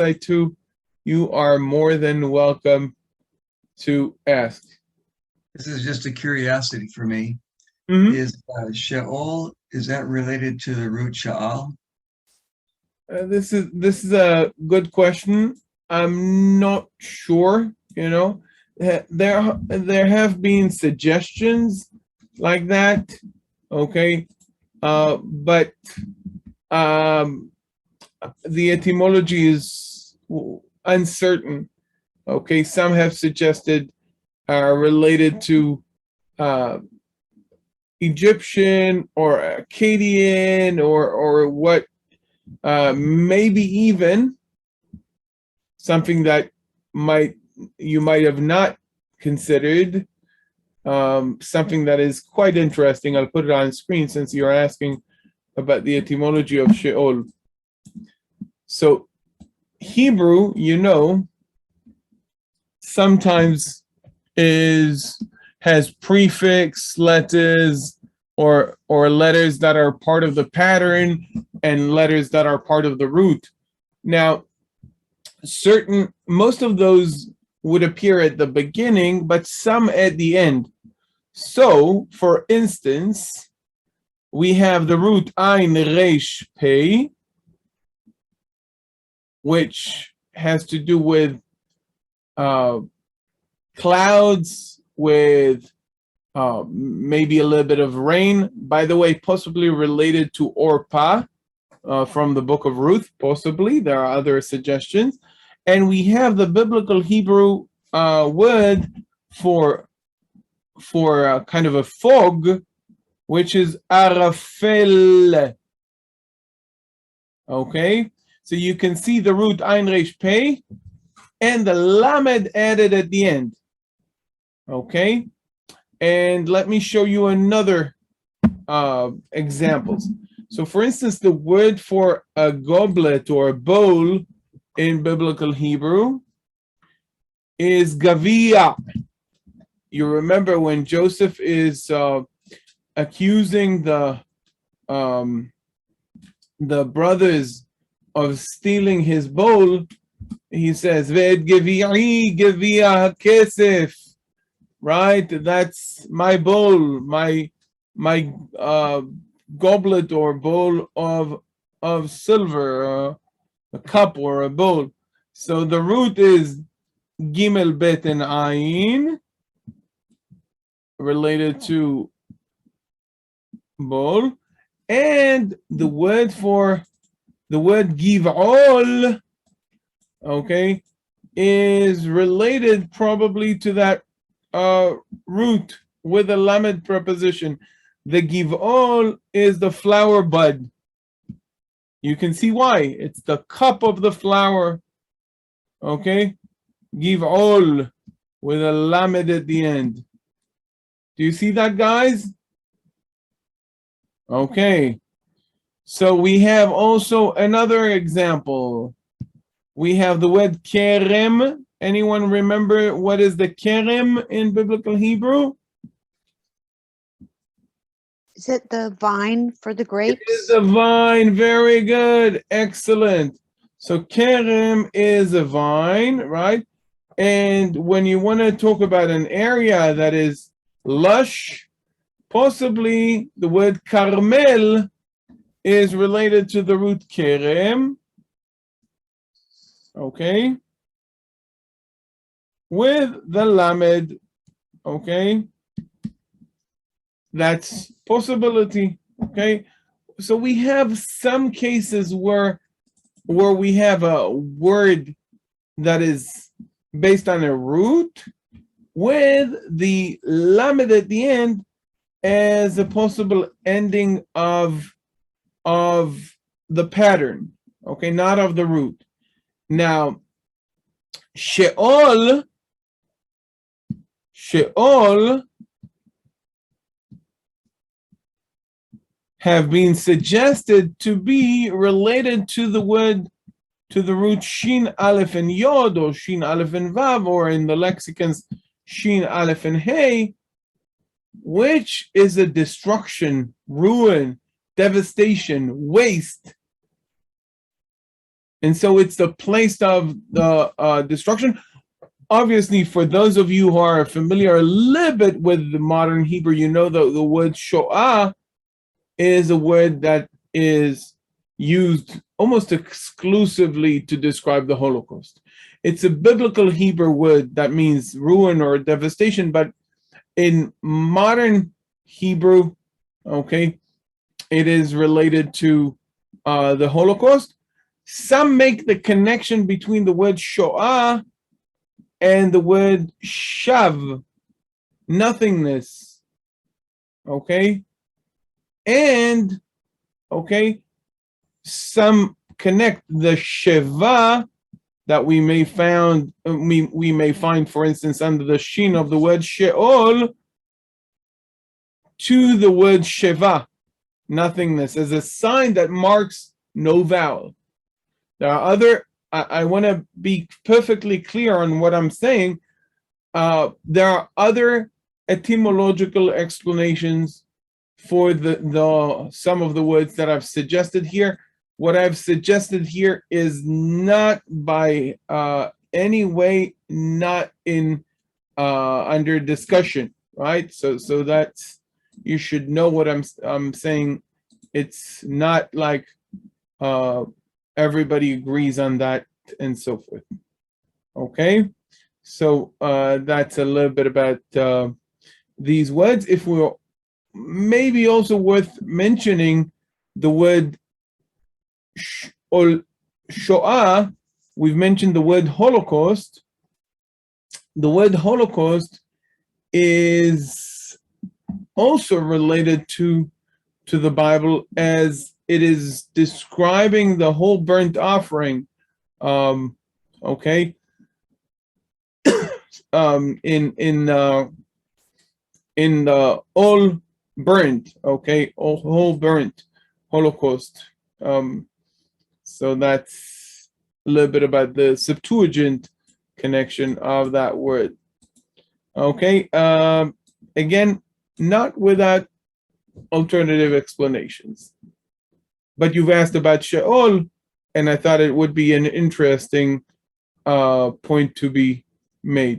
too, you are more than welcome to ask. This is just a curiosity for me. Mhm. Is Sheol, is that related to the root Sha'al? This is a good question. I'm not sure. There have been suggestions like that. Okay, but um, the etymology is uncertain. Okay, some have suggested related to uh, Egyptian or Akkadian or what, maybe even something that might you might have not considered, something that is quite interesting. I'll put it on screen since you're asking about the etymology of Sheol. So Hebrew, sometimes has prefix letters or letters that are part of the pattern and letters that are part of the root. Now, most of those would appear at the beginning, but some at the end. So, for instance, we have the root Ein Resh Pei, which has to do with clouds, with maybe a little bit of rain. By the way, possibly related to Orpah from the book of Ruth, possibly. There are other suggestions. And we have the biblical Hebrew word for kind of a fog, which is arafel. Okay, so you can see the root Ein Resh Pei and the lamed added at the end. Okay, and let me show you another examples. So for instance, the word for a goblet or a bowl in biblical Hebrew is gavia. You remember when Joseph is accusing the brothers of stealing his bowl, he says, "Ved gevi'i gevia hakesef," right? That's my bowl, my goblet or bowl of silver, a cup or a bowl. So the root is gimel bet and ayin, related to bowl, and the word giv'ol, okay, is related probably to that root with a lamed preposition. The giv'ol is the flower bud. You can see why. It's the cup of the flower. Okay, giv'ol with a lamed at the end. Do you see that, guys? Okay. So we have also another example. We have the word kerem. Anyone remember what is the kerem in biblical Hebrew? Is it the vine for the grapes? It is a vine. Very good. Excellent. So kerem is a vine, right? And when you want to talk about an area that is lush, possibly the word carmel is related to the root kerem. Okay, with the lamed. Okay, that's possibility. Okay, so we have some cases where we have a word that is based on a root with the lamed at the end as a possible ending of the pattern. Okay, not of the root. Now, Sheol have been suggested to be related to the root Shin Aleph and Yod, or Shin Aleph and Vav, or in the lexicons Shin Aleph and Hey, which is a destruction, ruin, devastation, waste. And so it's the place of the destruction. Obviously, for those of you who are familiar a little bit with the modern Hebrew, you know the word shoah is a word that is used almost exclusively to describe the Holocaust. It's a biblical Hebrew word that means ruin or devastation, but in modern Hebrew, okay, it is related to the Holocaust. Some make the connection between the word shoah and the word shav, nothingness, okay? And, okay, some connect the sheva that we may find, for instance, under the shin of the word sheol, to the word sheva, nothingness, as a sign that marks no vowel. There are other, I want to be perfectly clear on what I'm saying. There are other etymological explanations for the some of the words that I've suggested here. What I've suggested here is not by any way not in under discussion, right? So that's, you should know what I'm saying. It's not like everybody agrees on that and so forth. Okay, so that's a little bit about these words. If we're maybe also worth mentioning the word shoah, we've mentioned the word Holocaust. The word Holocaust is also related to the Bible, as it is describing the whole burnt offering. Okay, in the all burnt, okay, whole burnt Holocaust. So that's a little bit about the Septuagint connection of that word. Okay, again, not without alternative explanations. But you've asked about Sheol, and I thought it would be an interesting point to be made.